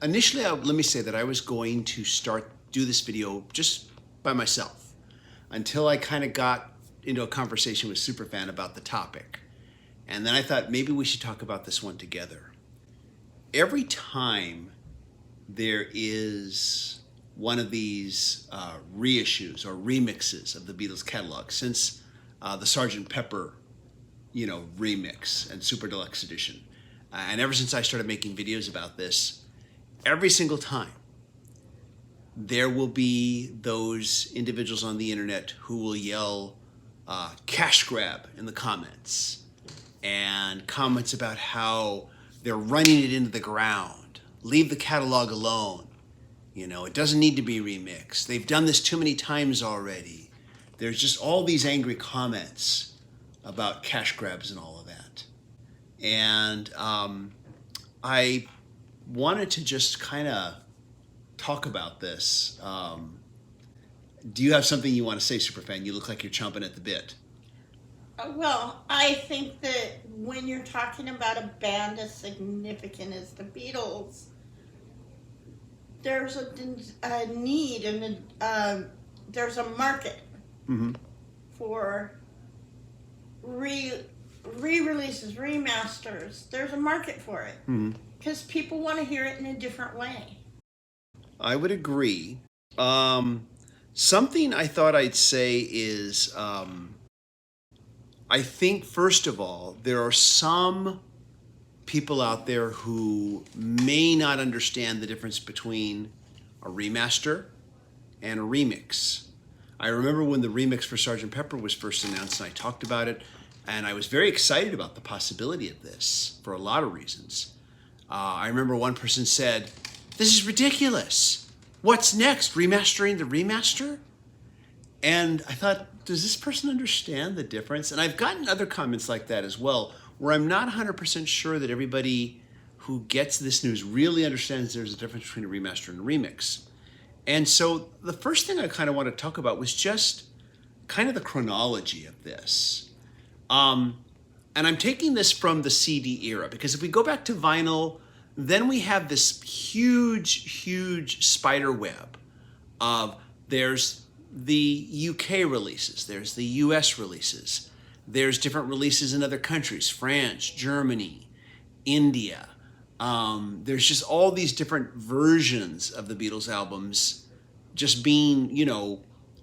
Initially, let me say that I was going to do this video just by myself until I kind of got into a conversation with Superfan about the topic. And then I thought maybe we should talk about this one together. Every time there is one of these reissues or remixes of the Beatles catalog, since the Sgt. Pepper, remix and Super Deluxe Edition, and ever since I started making videos about this, every single time there will be those individuals on the internet who will yell cash grab in the comments, and comments about how they're running it into the ground. Leave the catalog alone. It doesn't need to be remixed. They've done this too many times already. There's just all these angry comments about cash grabs and all of that. And I wanted to just kind of talk about this. Do you have something you want to say, Superfan? You look like you're chomping at the bit. Well, I think that when you're talking about a band as significant as the Beatles, there's a need and there's a market for re-releases, remasters. There's a market for it because people want to hear it in a different way. I would agree. Something I thought I'd say is I think, first of all, there are some people out there who may not understand the difference between a remaster and a remix. I remember when the remix for Sgt. Pepper was first announced, and I talked about it, and I was very excited about the possibility of this for a lot of reasons. I remember one person said, "This is ridiculous. What's next? Remastering the remaster?" And I thought, does this person understand the difference? And I've gotten other comments like that as well, where I'm not 100% sure that everybody who gets this news really understands there's a difference between a remaster and a remix. And so the first thing I kind of want to talk about was just kind of the chronology of this. And I'm taking this from the CD era, because if we go back to vinyl, then we have this huge spider web of there's the UK releases, there's the US releases, there's different releases in other countries, France, Germany, India. There's just all these different versions of the Beatles albums just being,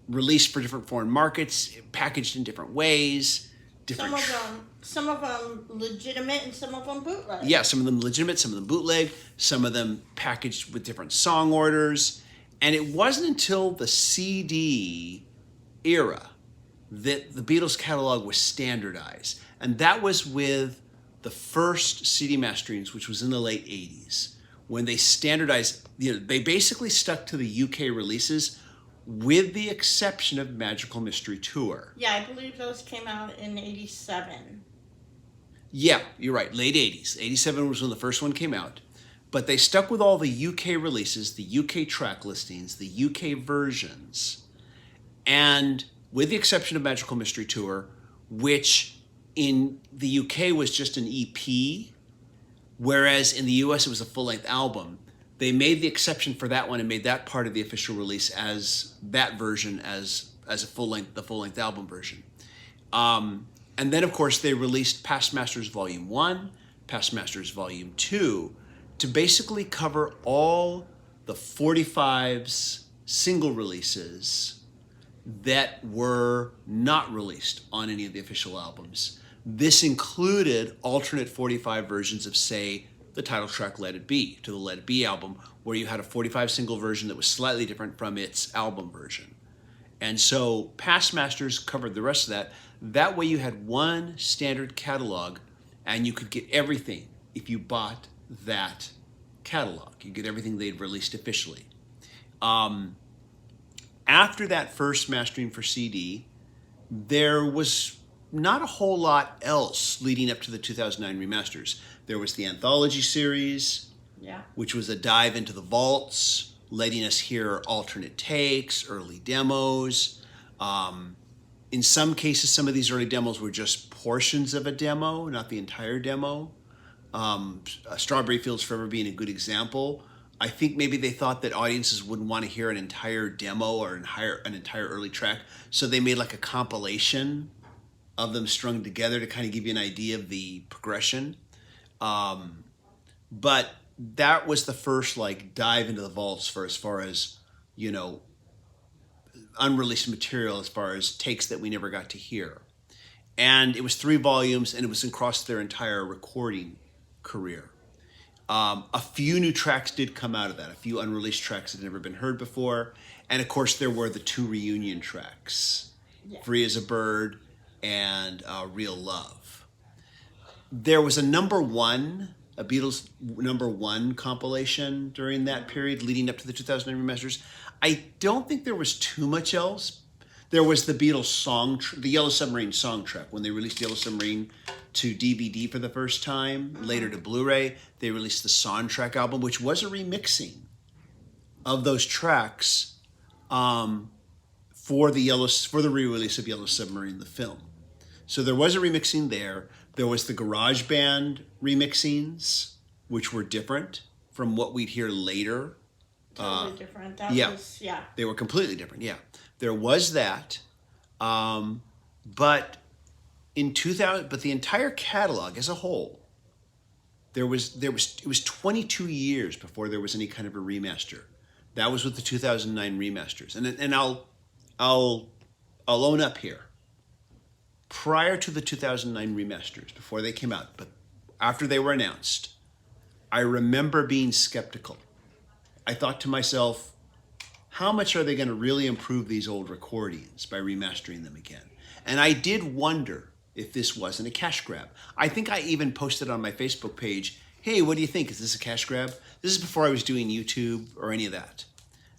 released for different foreign markets, packaged in different ways. Some of them legitimate and some of them bootleg. Yeah, some of them legitimate, some of them bootleg, some of them packaged with different song orders. And it wasn't until the CD era that the Beatles catalog was standardized. And that was with the first CD masterings, which was in the late 80s, when they standardized, they basically stuck to the UK releases with the exception of Magical Mystery Tour. Yeah, I believe those came out in 87. Yeah, you're right, late 80s. 87 was when the first one came out. But they stuck with all the UK releases, the UK track listings, the UK versions, and with the exception of Magical Mystery Tour, which in the UK was just an EP, whereas in the US it was a full-length album. They made the exception for that one and made that part of the official release as that version as the full-length album version. And then, of course, they released Past Masters Volume 1, Past Masters Volume 2, to basically cover all the 45's single releases that were not released on any of the official albums. This included alternate 45 versions of, say, the title track Let It Be, to the Let It Be album, where you had a 45 single version that was slightly different from its album version. And so Past Masters covered the rest of that. That way you had one standard catalog, and you could get everything if you bought that catalog. You get everything they'd released officially. After that first mastering for CD, there was not a whole lot else leading up to the 2009 remasters. There was the Anthology series, which was a dive into the vaults, letting us hear alternate takes, early demos. In some cases, some of these early demos were just portions of a demo, not the entire demo. Strawberry Fields Forever being a good example I think maybe they thought that audiences wouldn't want to hear an entire demo or an entire early track, so they made like a compilation of them strung together to kind of give you an idea of the progression. But that was the first like dive into the vaults for as far as, you know, unreleased material, as far as takes that we never got to hear. And it was 3 volumes, and it was across their entire recording career. A few new tracks did come out of that, a few unreleased tracks that had never been heard before. And of course, there were the 2 reunion tracks, Yeah. Free as a Bird and Real Love. There was a Beatles #1 compilation during that period leading up to the 2009 remasters. I don't think there was too much else. There was the Beatles the Yellow Submarine song track. When they released Yellow Submarine to DVD for the first time, later to Blu-ray, they released the soundtrack album, which was a remixing of those tracks for the re-release of Yellow Submarine, the film. So there was a remixing there. There was the Garage Band remixings, which were different from what we'd hear later. Totally different. Yeah. Yeah. They were completely different. Yeah, there was that, but in 2000, but the entire catalog as a whole, it was 22 years before there was any kind of a remaster. That was with the 2009 remasters, and I'll own up here. Prior to the 2009 remasters, before they came out, but after they were announced, I remember being skeptical. I thought to myself, how much are they going to really improve these old recordings by remastering them again? And I did wonder if this wasn't a cash grab. I think I even posted on my Facebook page, hey, what do you think? Is this a cash grab? This is before I was doing YouTube or any of that.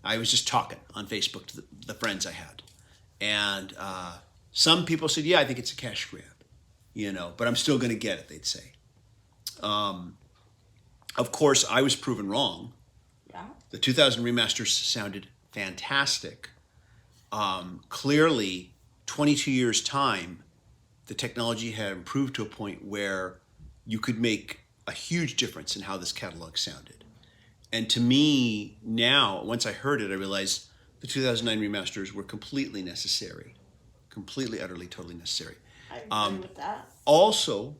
I was just talking on Facebook to the friends I had. And some people said, yeah, I think it's a cash grab, you know, but I'm still going to get it, they'd say. Of course, I was proven wrong. Yeah. The 2000 remasters sounded fantastic. Clearly, 22 years' time, the technology had improved to a point where you could make a huge difference in how this catalog sounded. And to me, now, once I heard it, I realized the 2009 remasters were completely necessary. Completely, utterly, totally necessary. I agree with that. Also,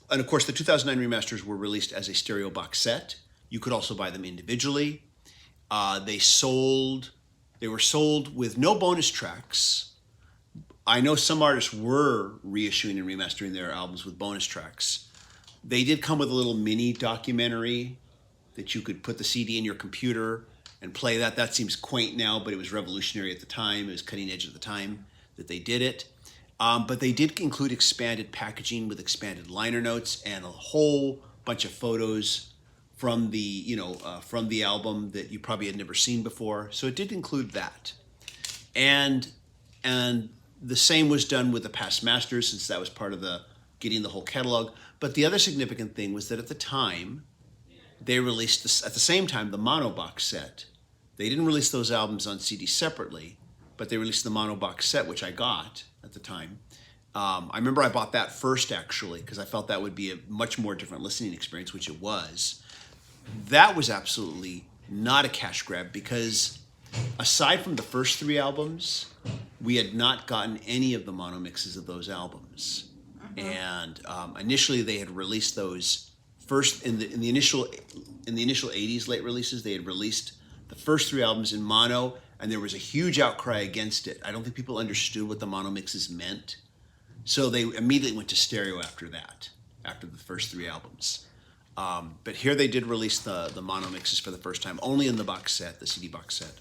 and of course, the 2009 remasters were released as a stereo box set. You could also buy them individually. They were sold with no bonus tracks. I know some artists were reissuing and remastering their albums with bonus tracks. They did come with a little mini documentary that you could put the CD in your computer and play that. That seems quaint now, but it was revolutionary at the time. It was cutting edge at the time that they did it. But they did include expanded packaging with expanded liner notes and a whole bunch of photos from the album that you probably had never seen before. So it did include that. And the same was done with the past masters, since that was part of getting the whole catalog. But the other significant thing was that at the time, they released at the same time the mono box set. They didn't release those albums on CD separately, but they released the mono box set, which I got at the time. I remember I bought that first, actually, because I felt that would be a much more different listening experience, which it was. That was absolutely not a cash grab, because aside from the first 3 albums, we had not gotten any of the mono mixes of those albums. And initially they had released those first in the initial 80s late releases. They had released the first 3 albums in mono, and there was a huge outcry against it. I don't think people understood what the mono mixes meant. So they immediately went to stereo after that, after the first 3 albums. But here they did release the mono mixes for the first time, only in the box set, the CD box set.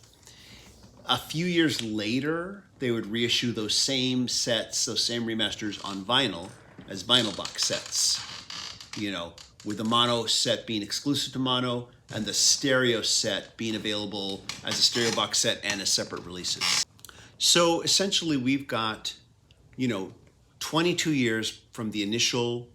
A few years later, they would reissue those same sets, those same remasters on vinyl as vinyl box sets, you know, with the mono set being exclusive to mono and the stereo set being available as a stereo box set and as separate releases. So essentially we've got, 22 years from the initial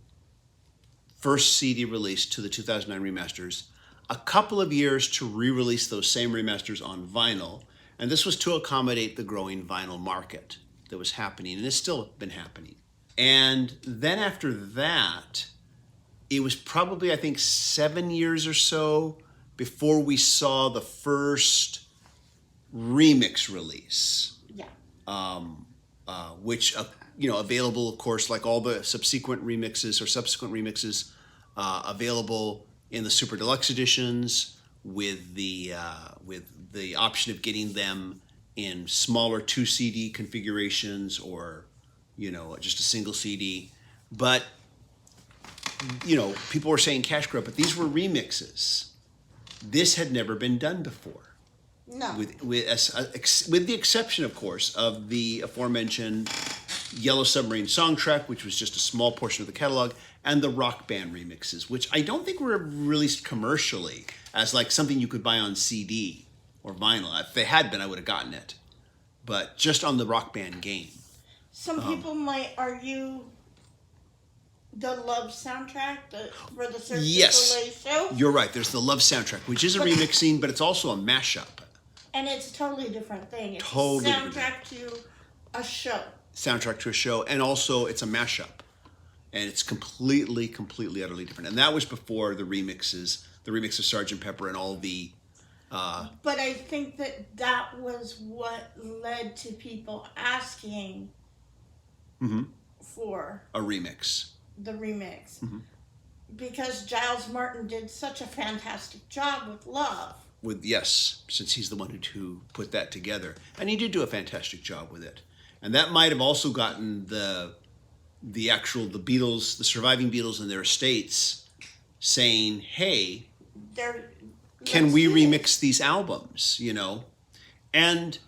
first CD release to the 2009 remasters, a couple of years to re-release those same remasters on vinyl, and this was to accommodate the growing vinyl market that was happening, and it's still been happening. And then after that, it was probably, I think, 7 years or so before we saw the first remix release, Yeah. which available, of course, like all the subsequent remixes or subsequent remixes, available in the super deluxe editions with the option of getting them in smaller 2 CD configurations or just a single CD. But people were saying cash grab, but these were remixes. This had never been done before. No. With the exception, of course, of the aforementioned Yellow Submarine Songtrack, which was just a small portion of the catalog, and the Rock Band remixes, which I don't think were released commercially as like something you could buy on CD or vinyl. If they had been, I would have gotten it, but just on the Rock Band game. Some people might argue the Love soundtrack for the Cirque du Yes, Soleil show. You're right. There's the Love soundtrack, which is a remixing, but it's also a mashup. And it's a totally different thing. It's Totally a soundtrack to a show. Soundtrack to a show, and also it's a mashup. And it's completely, utterly different. And that was before the remix of Sgt. Pepper and all the... But I think that was what led to people asking for a remix. The remix. Because Giles Martin did such a fantastic job with Love. Yes, since he's the one who put that together. And he did do a fantastic job with it. And that might have also gotten the Beatles, the surviving Beatles and their estates saying, hey, can we remix these albums, And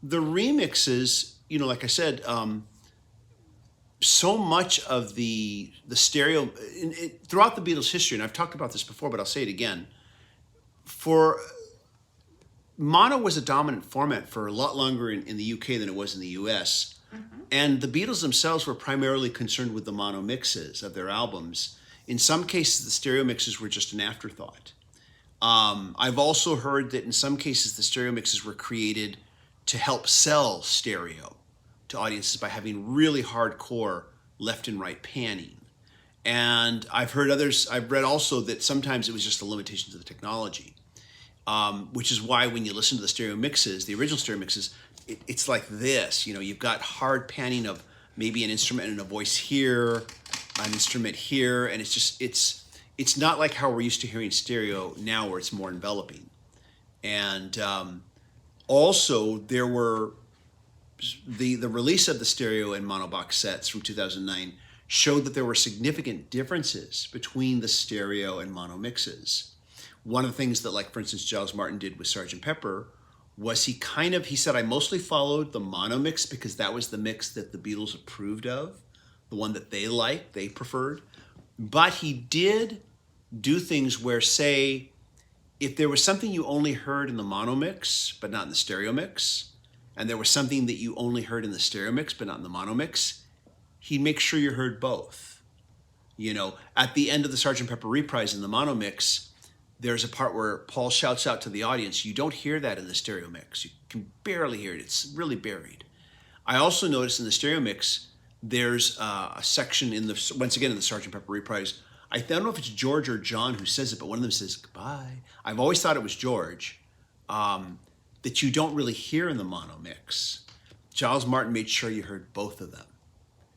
the remixes, like I said, so much of the stereo, throughout the Beatles' history, and I've talked about this before, but I'll say it again, mono was a dominant format for a lot longer in the UK than it was in the US. And the Beatles themselves were primarily concerned with the mono mixes of their albums. In some cases, the stereo mixes were just an afterthought. I've also heard that in some cases, the stereo mixes were created to help sell stereo to audiences by having really hardcore left and right panning. And I've read also that sometimes it was just a limitation to the technology. Which is why when you listen to the stereo mixes, the original stereo mixes, it's like this. You've got hard panning of maybe an instrument and a voice here, an instrument here, and it's not like how we're used to hearing stereo now, where it's more enveloping. And also there were the release of the stereo and mono box sets from 2009 showed that there were significant differences between the stereo and mono mixes. One of the things that, like, for instance, Giles Martin did with Sgt. Pepper was he said, I mostly followed the mono mix because that was the mix that the Beatles approved of, the one that they liked, they preferred. But he did do things where, say, if there was something you only heard in the mono mix, but not in the stereo mix, and there was something that you only heard in the stereo mix, but not in the mono mix, he'd make sure you heard both. At the end of the Sgt. Pepper reprise in the mono mix, there's a part where Paul shouts out to the audience. You don't hear that in the stereo mix. You can barely hear it. It's really buried. I also noticed in the stereo mix, there's a section once again in the Sgt. Pepper reprise. I don't know if it's George or John who says it, but one of them says goodbye. I've always thought it was George, that you don't really hear in the mono mix. Giles Martin made sure you heard both of them.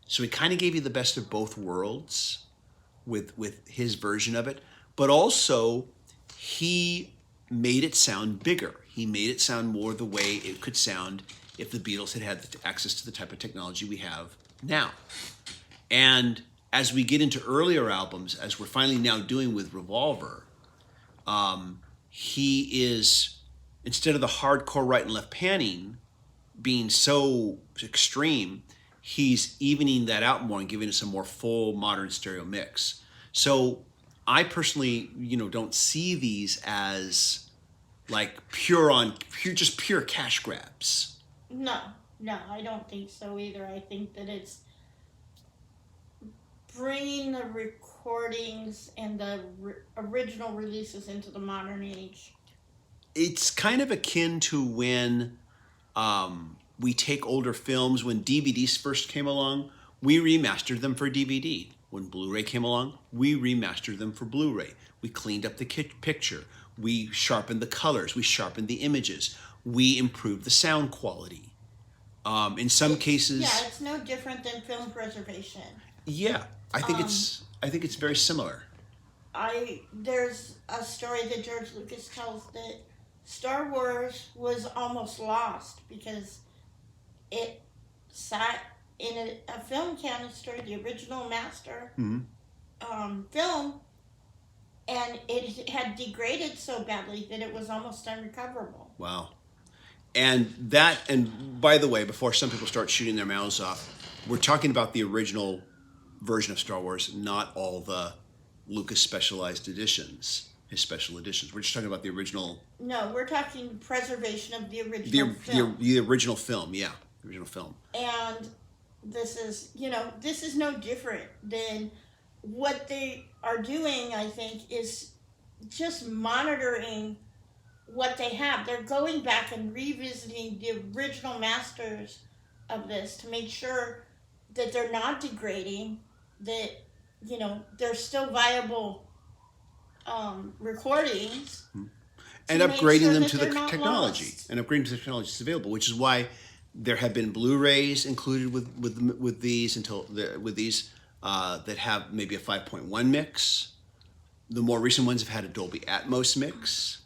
So he kind of gave you the best of both worlds with his version of it, but also he made it sound bigger. He made it sound more the way it could sound if the Beatles had access to the type of technology we have now. And as we get into earlier albums, as we're finally now doing with Revolver, he is, instead of the hardcore right and left panning being so extreme, he's evening that out more and giving us a more full modern stereo mix. So I personally, don't see these as like pure cash grabs. No, I don't think so either. I think that it's bringing the recordings and the original releases into the modern age. It's kind of akin to when we take older films. When DVDs first came along, we remastered them for DVD. When Blu-ray came along, we remastered them for Blu-ray. We cleaned up the picture. We sharpened the colors. We sharpened the images. We improved the sound quality. In some cases, Yeah, it's no different than film preservation. yeah, I think it's very similar. There's a story that George Lucas tells that Star Wars was almost lost because it sat in a film canister, the original master film, and it had degraded so badly that it was almost unrecoverable. Wow. And by the way, before some people start shooting their mouths off, we're talking about the original version of Star Wars, not all the Lucas specialized editions, his special editions. We're just talking about the original. No, we're talking preservation of the original film. The original film, yeah, the original film. And this is no different than what they are doing. I think is just monitoring what they have. They're going back and revisiting the original masters of this to make sure that they're not degrading, that they're still viable recordings, And to make upgrading sure them that to the they're not technology. lost. And upgrading to the technology that's available, which is why there have been Blu-rays included with these that have maybe a 5.1 mix. The more recent ones have had a Dolby Atmos mix.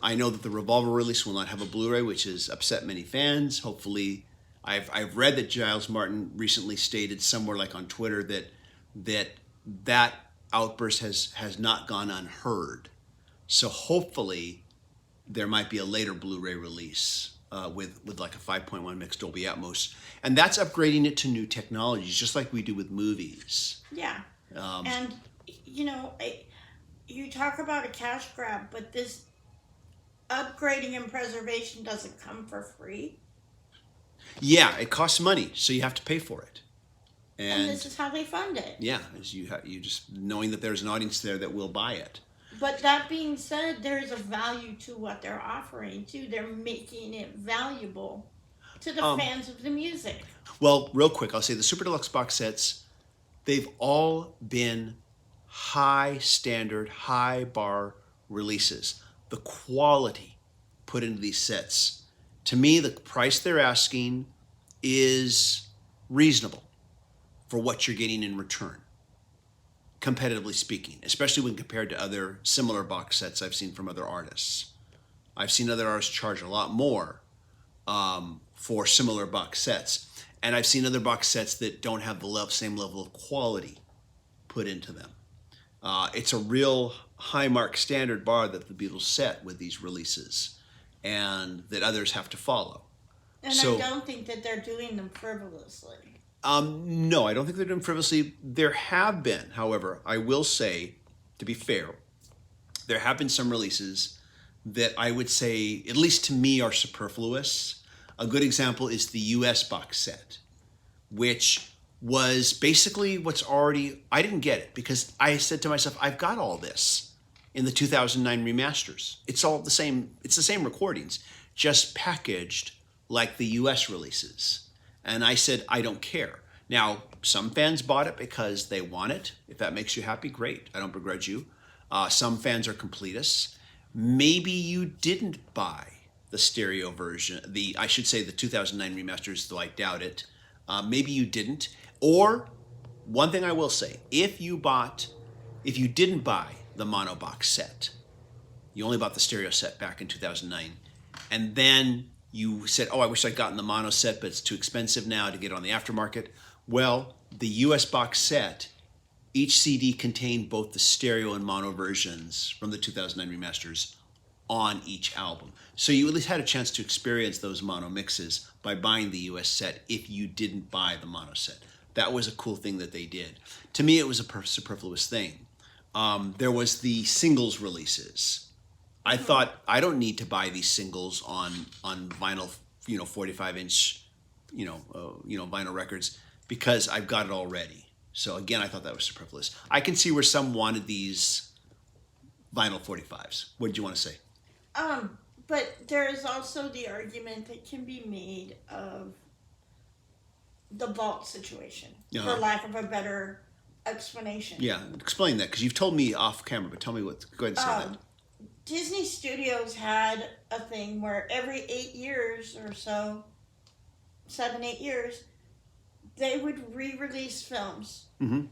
I know that the Revolver release will not have a Blu-ray, which has upset many fans. Hopefully, I've read that Giles Martin recently stated somewhere like on Twitter that outburst has not gone unheard. So hopefully, there might be a later Blu-ray release with like a 5.1 mix Dolby Atmos, and that's upgrading it to new technologies, just like we do with movies. Yeah, and you talk about a cash grab, but this upgrading and preservation doesn't come for free. Yeah, it costs money, so you have to pay for it. And this is how they fund it. Yeah, is you just knowing that there's an audience there that will buy it. But that being said, there is a value to what they're offering too. They're making it valuable to the fans of the music. Well, real quick, I'll say the Super Deluxe box sets, they've all been high standard, high bar releases. The quality put into these sets, to me, the price they're asking is reasonable for what you're getting in return, competitively speaking, especially when compared to other similar box sets I've seen from other artists. I've seen other artists charge a lot more for similar box sets, and I've seen other box sets that don't have the same level of quality put into them. It's a real high mark standard bar that the Beatles set with these releases, and that others have to follow. And So- I don't think that they're doing them frivolously. No, I don't think they're doing frivolously. There have been, however, I will say, to be fair, there have been some releases that I would say, at least to me, are superfluous. A good example is the US box set, which was basically what's already, I didn't get it because I said to myself, I've got all this in the 2009 remasters. It's all the same, it's the same recordings, just packaged like the US releases. And I said, I don't care. Now, some fans bought it because they want it. If that makes you happy, great. I don't begrudge you. Some fans are completists. Maybe you didn't buy the stereo version, I should say the 2009 remasters, though I doubt it. Maybe you didn't. Or, one thing I will say, if you didn't buy the mono box set, you only bought the stereo set back in 2009, and then you said, oh, I wish I'd gotten the mono set, but it's too expensive now to get on the aftermarket. Well, the US box set, each CD contained both the stereo and mono versions from the 2009 remasters on each album. So you at least had a chance to experience those mono mixes by buying the US set if you didn't buy the mono set. That was a cool thing that they did. To me, it was a superfluous thing. There was the singles releases. I thought, I don't need to buy these singles on vinyl, 45-inch, vinyl records because I've got it already. So again, I thought that was superfluous. I can see where some wanted these vinyl 45s. What did you want to say? But there is also the argument that can be made of the vault situation, Uh-huh. for lack of a better explanation. Yeah, explain that because you've told me off camera, but tell me what. Go ahead and say that. Disney Studios had a thing where every 8 years or so, 7, 8 years, they would re-release films. Mm-hmm.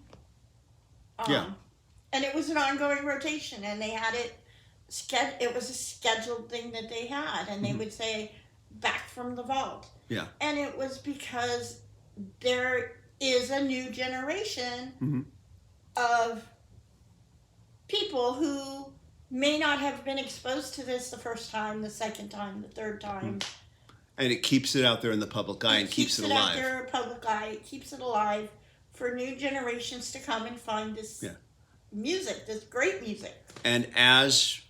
Yeah. And it was an ongoing rotation, and they had it. It was a scheduled thing that they had, and they would say, "Back from the vault." Yeah. And it was because there is a new generation of people who may not have been exposed to this the first time, the second time, the third time. And it keeps it out there in the public eye and keeps it alive. Out there in the public eye. It keeps it alive for new generations to come and find this music, this great music. And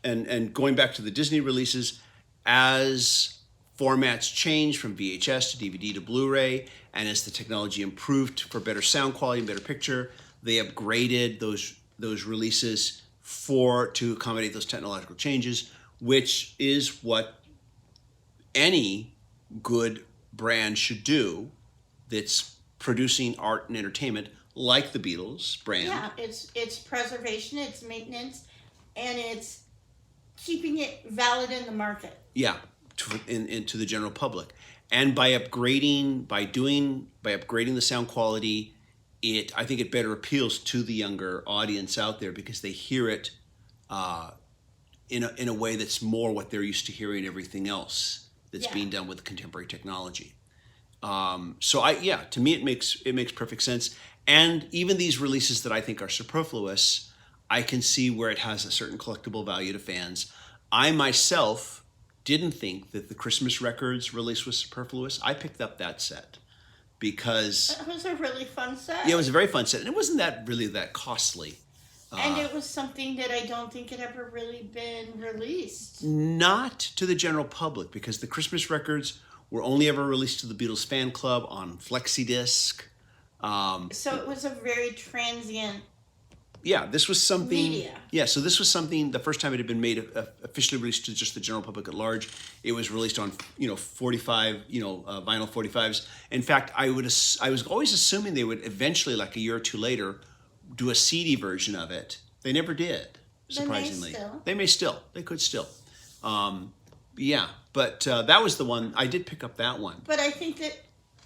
and going back to the Disney releases, as formats changed from VHS to DVD to Blu-ray, and as the technology improved for better sound quality and better picture, they upgraded those releases to accommodate those technological changes, which is what any good brand should do that's producing art and entertainment, like the Beatles brand. Yeah, it's preservation, it's maintenance, and it's keeping it valid in the market. Yeah, into the general public, and by upgrading the sound quality, I think it better appeals to the younger audience out there because they hear it in a way that's more what they're used to hearing everything else that's being done with contemporary technology. To me it makes perfect sense. And even these releases that I think are superfluous, I can see where it has a certain collectible value to fans. I myself didn't think that the Christmas Records release was superfluous. I picked up that set because it was a really fun set. Yeah, it was a very fun set, and it wasn't really that costly. And it was something that I don't think had ever really been released. Not to the general public, because the Christmas Records were only ever released to the Beatles fan club on flexi-disc. So it was a very transient this was something. media. Yeah, so this was something. The first time it had been made officially released to just the general public at large, it was released on 45 vinyl 45s. In fact, I was always assuming they would eventually, like a year or two later, do a CD version of it. They never did. Surprisingly, they may still. They could still. But that was the one I did pick up that one. But I think that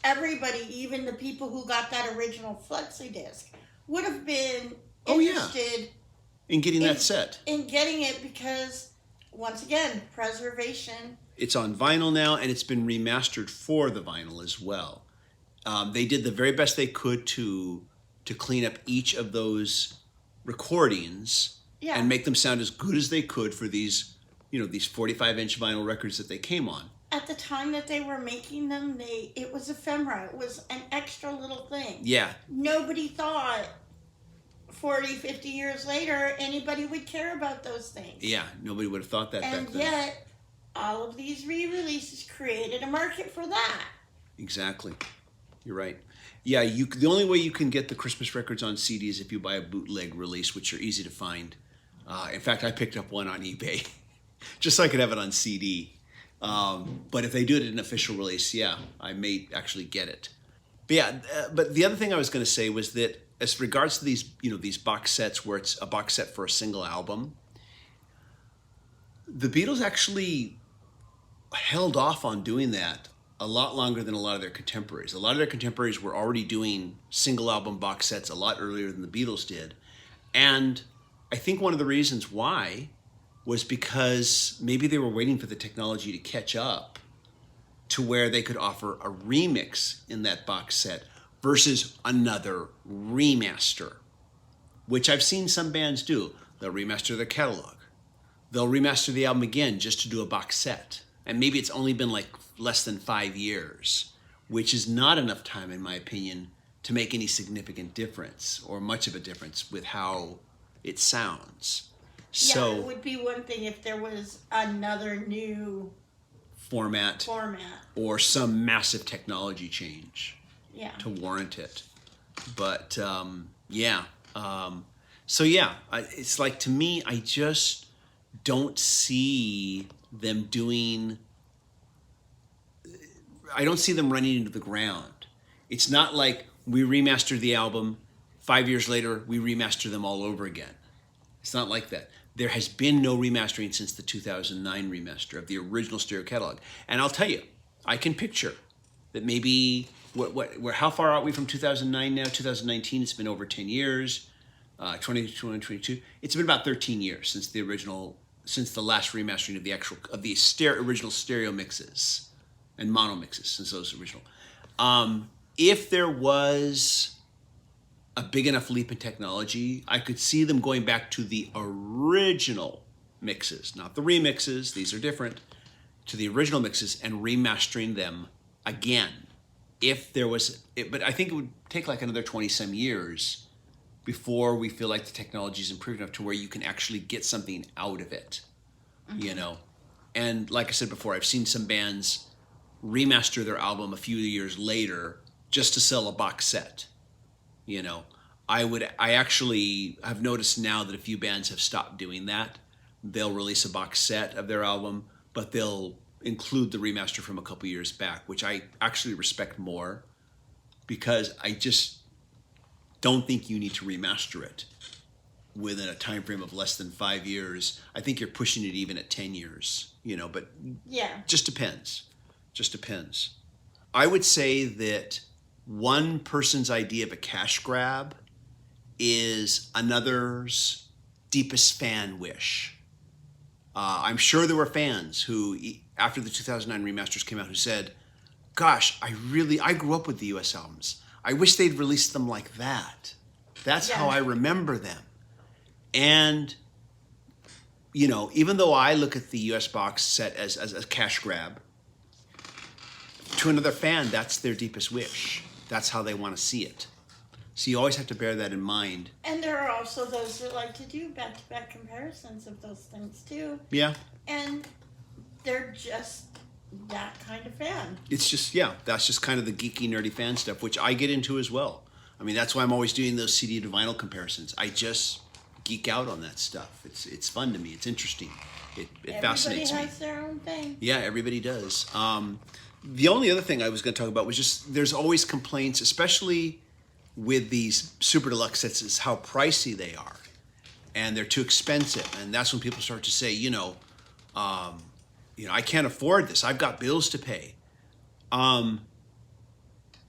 everybody, even the people who got that original flexi disc, would have been interested in getting that set. In getting it because, once again, preservation. It's on vinyl now, and it's been remastered for the vinyl as well. They did the very best they could to clean up each of those recordings and make them sound as good as they could for these 45-inch vinyl records that they came on. At the time that they were making them, it was ephemera. It was an extra little thing. Yeah. Nobody thought 40, 50 years later anybody would care about those things. Yeah, nobody would have thought that back then. And yet, all of these re-releases created a market for that. Exactly. You're right. Yeah, the only way you can get the Christmas Records on CD is if you buy a bootleg release, which are easy to find. In fact, I picked up one on eBay just so I could have it on CD. But if they do it in an official release, I may actually get it. But but the other thing I was going to say was that as regards to these box sets where it's a box set for a single album, the Beatles actually held off on doing that a lot longer than a lot of their contemporaries. A lot of their contemporaries were already doing single album box sets a lot earlier than the Beatles did. And I think one of the reasons why was because maybe they were waiting for the technology to catch up to where they could offer a remix in that box set versus another remaster, which I've seen some bands do. They'll remaster their catalog. They'll remaster the album again just to do a box set. And maybe it's only been like less than 5 years, which is not enough time, in my opinion, to make any significant difference or much of a difference with how it sounds. So it would be one thing if there was another new format or some massive technology change to warrant it. But it's like, to me, I just don't see them doing. I don't see them running into the ground. It's not like we remastered the album, 5 years later we remaster them all over again. It's not like that. There has been no remastering since the 2009 remaster of the original stereo catalog. And I'll tell you, I can picture that maybe how far are we from 2009 now? 2019. It's been over 10 years. 2022. It's been about 13 years since since the last remastering of the original stereo mixes and mono mixes, since those original. If there was a big enough leap in technology, I could see them going back to the original mixes, not the remixes. These are different. To the original mixes and remastering them again. If there was, but I think it would take like another 20 some years before we feel like the technology is improved enough to where you can actually get something out of it, you know? And like I said before, I've seen some bands remaster their album a few years later just to sell a box set, you know? I actually have noticed now that a few bands have stopped doing that. They'll release a box set of their album, but they'll include the remaster from a couple years back, which I actually respect more, because I just don't think you need to remaster it within a time frame of less than 5 years. I think you're pushing it even at 10 years, you know, but Yeah. just depends. Just depends. I would say that one person's idea of a cash grab is another's deepest fan wish. I'm sure there were fans who, after the 2009 remasters came out, who said, gosh, I grew up with the US albums. I wish they'd released them like that. That's how I remember them. And, you know, even though I look at the US box set as a cash grab, to another fan, that's their deepest wish. That's how they want to see it. So you always have to bear that in mind. And there are also those that like to do back-to-back comparisons of those things too. Yeah. And they're just that kind of fan. It's just, yeah, that's just kind of the geeky, nerdy fan stuff, which I get into as well. I mean, that's why I'm always doing those CD to vinyl comparisons. I just geek out on that stuff. It's fun to me. It's interesting. It fascinates me. Everybody has their own thing. Yeah, everybody does. The only other thing I was going to talk about was just there's always complaints, especially with these super deluxe sets, is how pricey they are, and they're too expensive. And that's when people start to say, you know, I can't afford this. I've got bills to pay.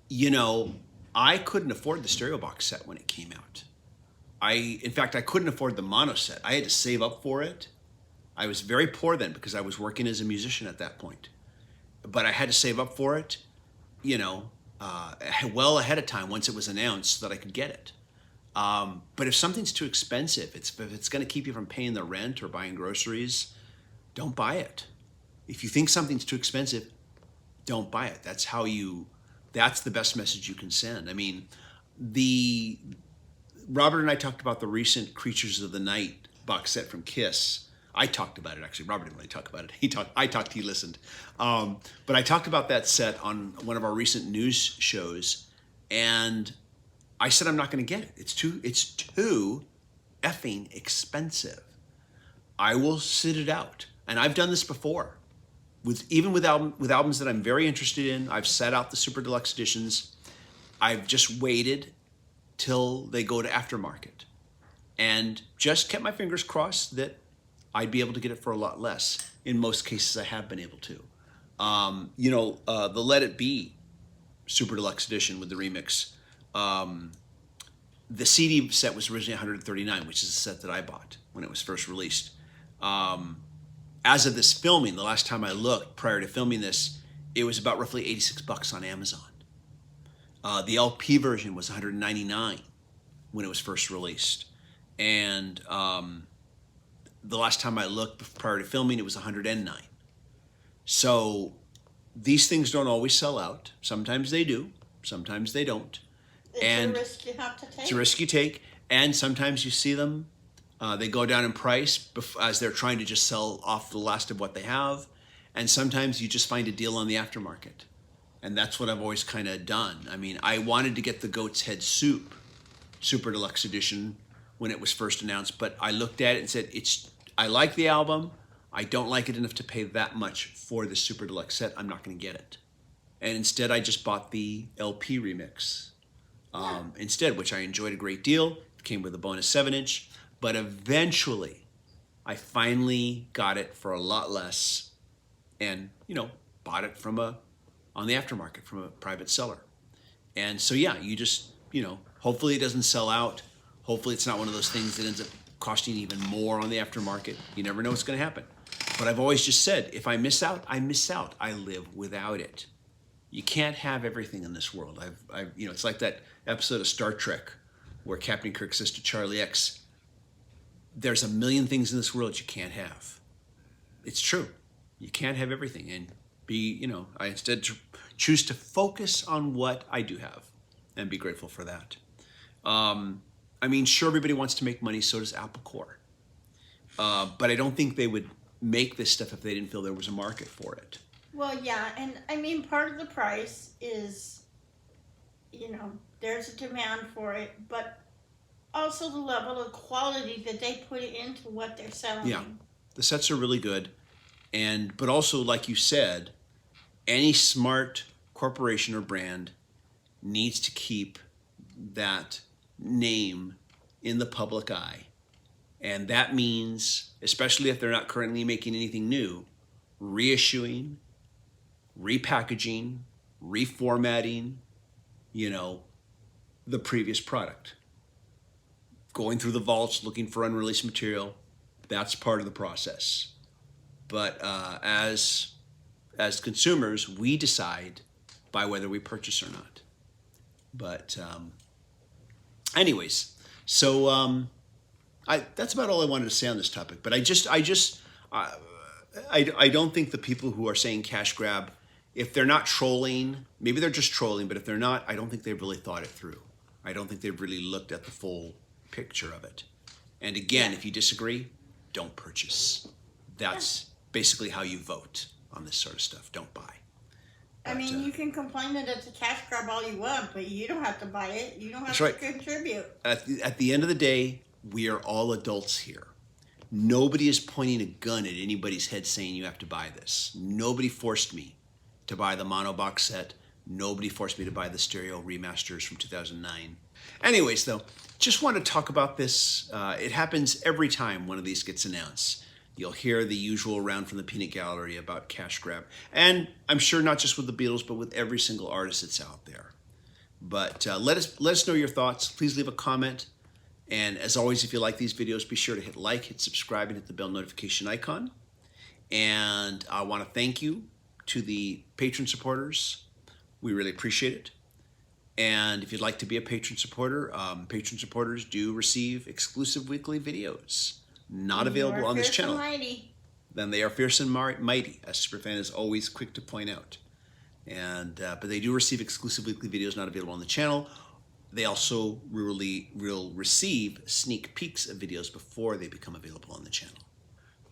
You know, I couldn't afford the stereo box set when it came out. In fact, I couldn't afford the mono set. I had to save up for it. I was very poor then because I was working as a musician at that point. But I had to save up for it, you know, well ahead of time once it was announced so that I could get it. But if something's too expensive, if it's going to keep you from paying the rent or buying groceries, don't buy it. If you think something's too expensive, don't buy it. That's the best message you can send. I mean, Robert and I talked about the recent Creatures of the Night box set from Kiss. I talked about it, actually. Robert didn't really talk about it. I talked, he listened. But I talked about that set on one of our recent news shows, and I said I'm not going to get it. It's too effing expensive. I will sit it out. And I've done this before. Even with albums that I'm very interested in, I've set out the super deluxe editions. I've just waited till they go to aftermarket and just kept my fingers crossed that I'd be able to get it for a lot less. In most cases, I have been able to. The Let It Be Super Deluxe Edition with the remix, the CD set was originally $139, which is the set that I bought when it was first released. As of this filming, the last time I looked prior to filming this, it was about roughly $86 on Amazon. The LP version was $199 when it was first released. And the last time I looked prior to filming, it was $109. So these things don't always sell out. Sometimes they do. Sometimes they don't. It's a risk you have to take. It's a risk you take. And sometimes you see them, they go down in price as they're trying to just sell off the last of what they have. And sometimes you just find a deal on the aftermarket. And that's what I've always kind of done. I mean, I wanted to get the Goat's Head Soup Super Deluxe Edition when it was first announced, but I looked at it and said, I like the album. I don't like it enough to pay that much for the Super Deluxe set. I'm not going to get it. And instead, I just bought the LP remix instead, which I enjoyed a great deal. It came with a bonus 7-inch. But eventually, I finally got it for a lot less, and bought it on the aftermarket from a private seller. And so yeah, you just hopefully it doesn't sell out. Hopefully it's not one of those things that ends up costing even more on the aftermarket. You never know what's going to happen. But I've always just said, if I miss out, I miss out. I live without it. You can't have everything in this world. It's like that episode of Star Trek where Captain Kirk says to Charlie X, "There's a million things in this world you can't have." It's true. You can't have everything, and I instead choose to focus on what I do have and be grateful for that. Sure, everybody wants to make money, so does Apple Corps. But I don't think they would make this stuff if they didn't feel there was a market for it. Well, yeah, and part of the price is, there's a demand for it, but also the level of quality that they put into what they're selling. Yeah, the sets are really good, but also, like you said, any smart corporation or brand needs to keep that name in the public eye. And that means, especially if they're not currently making anything new, reissuing, repackaging, reformatting, the previous product. Going through the vaults, looking for unreleased material, that's part of the process. But as consumers, we decide by whether we purchase or not. But anyways, so that's about all I wanted to say on this topic. But I don't think the people who are saying cash grab, if they're not trolling, maybe they're just trolling, but if they're not, I don't think they've really thought it through. I don't think they've really looked at the full picture of it. And again, if you disagree, don't purchase. That's basically how you vote on this sort of stuff. Don't buy. But, you can complain that it's a cash grab all you want, but you don't have to buy it. You don't have to contribute. At the end of the day, we are all adults here. Nobody is pointing a gun at anybody's head saying you have to buy this. Nobody forced me to buy the mono box set. Nobody forced me to buy the stereo remasters from 2009. Anyways, though, just want to talk about this. It happens every time one of these gets announced. You'll hear the usual round from the peanut gallery about cash grab. And I'm sure not just with the Beatles, but with every single artist that's out there. But let us know your thoughts. Please leave a comment. And as always, if you like these videos, be sure to hit like, hit subscribe, and hit the bell notification icon. And I want to thank you to the patron supporters. We really appreciate it. And if you'd like to be a patron supporter, patron supporters do receive exclusive weekly videos. Not available on this channel. Then they are fierce and mighty, as Superfan is always quick to point out. And but they do receive exclusive weekly videos not available on the channel. They also will receive sneak peeks of videos before they become available on the channel.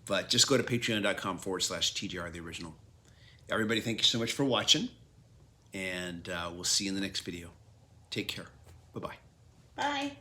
But just go to patreon.com/TGR the original. Everybody, thank you so much for watching, and we'll see you in the next video. Take care. Bye-bye. Bye.